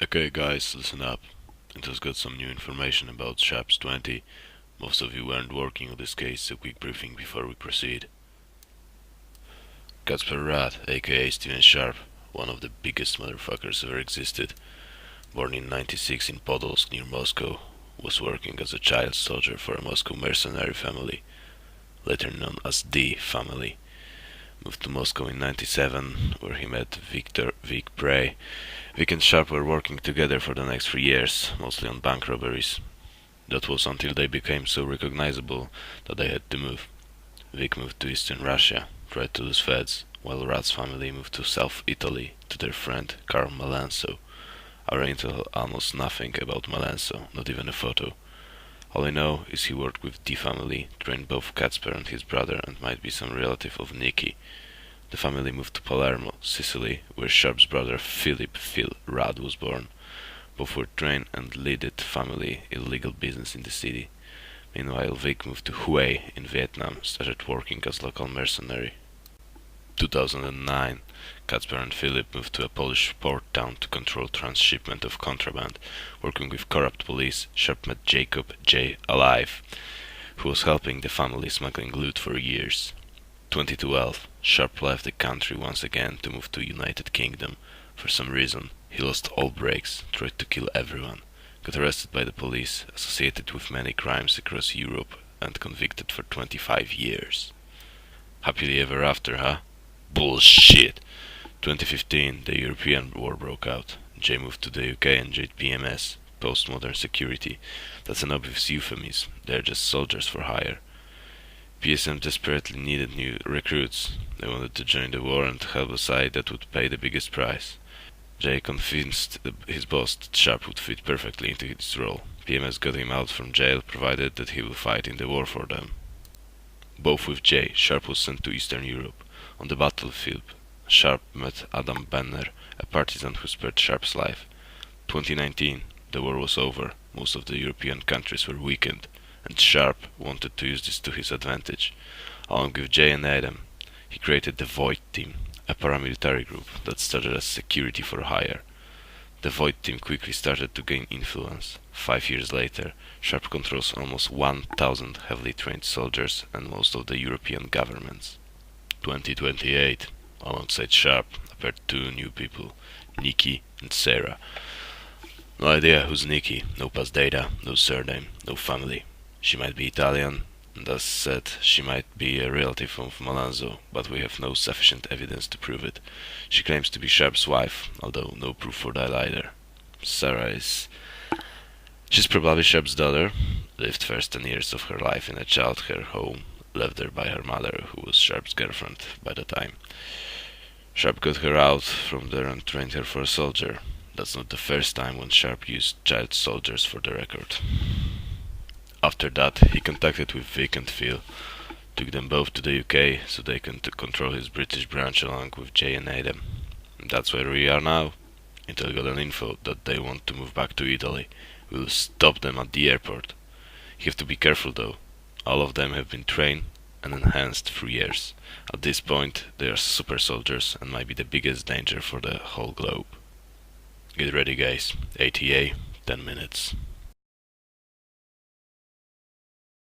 Okay guys, listen up. I just got some new information about Sharps 20. Most of you weren't working on this case, so quick briefing before we proceed. Kacper Rad, a.k.a. Steven Sharp, one of the biggest motherfuckers ever existed, born in '96 in Podolsk near Moscow, was working as a child soldier for a Moscow mercenary family, later known as the family. Moved to Moscow in '97, where he met Vic. Vic and Sharp were working together for the next 3 years, mostly on bank robberies. That was until they became so recognizable that they had to move. Vic moved to Eastern Russia, tried to lose feds, while Rad's family moved to South Italy to their friend Carl Melenso. I ran into almost nothing about Melenso, not even a photo. All I know is he worked with the family, trained both Kacper and his brother, and might be some relative of Nikki. The family moved to Palermo, Sicily, where Sharp's brother Phil Rad was born. Both were trained and led family illegal business in the city. Meanwhile, Vic moved to Hue in Vietnam, started working as local mercenary. 2009, Kacper and Philip moved to a Polish port town to control transshipment of contraband. Working with corrupt police, Sharp met Jacob J. Alive, who was helping the family smuggling loot for years. 2012, Sharp left the country once again to move to United Kingdom. For some reason, he lost all brakes, tried to kill everyone, got arrested by the police, associated with many crimes across Europe, and convicted for 25 years. Happily ever after, huh? Bullshit! 2015, the European war broke out. Jay moved to the UK and joined PMS, Postmodern Security. That's an obvious euphemism. They're just soldiers for hire. PSM desperately needed new recruits. They wanted to join the war and help a side that would pay the biggest price. Jay convinced his boss that Sharp would fit perfectly into his role. PMS got him out from jail, provided that he will fight in the war for them. Both with Jay, Sharp was sent to Eastern Europe. On the battlefield, Sharp met Adam Benner, a partisan who spared Sharp's life. 2019, the war was over, most of the European countries were weakened, and Sharp wanted to use this to his advantage. Along with Jay and Adam, he created the Void Team, a paramilitary group that started as security for hire. The Void Team quickly started to gain influence. 5 years later, Sharp controls almost 1,000 heavily trained soldiers and most of the European governments. 2028, alongside Sharp, appeared two new people, Nikki and Sarah. No idea who's Nikki, no past data, no surname, no family. She might be Italian, and as said, she might be a relative of Melenso, but we have no sufficient evidence to prove it. She claims to be Sharp's wife, although no proof for that either. She's probably Sharp's daughter, lived first 10 years of her life in a childcare home, left there by her mother, who was Sharp's girlfriend by the time. Sharp got her out from there and trained her for a soldier. That's not the first time when Sharp used child soldiers, for the record. After that, he contacted with Vic and Phil, took them both to the UK so they can control his British branch along with Jay and Adam. And that's where we are now. Intel got an info that they want to move back to Italy. We'll stop them at the airport. You have to be careful though. All of them have been trained and enhanced for years. At this point, they are super soldiers and might be the biggest danger for the whole globe. Get ready guys, a.k.a. 10 minutes.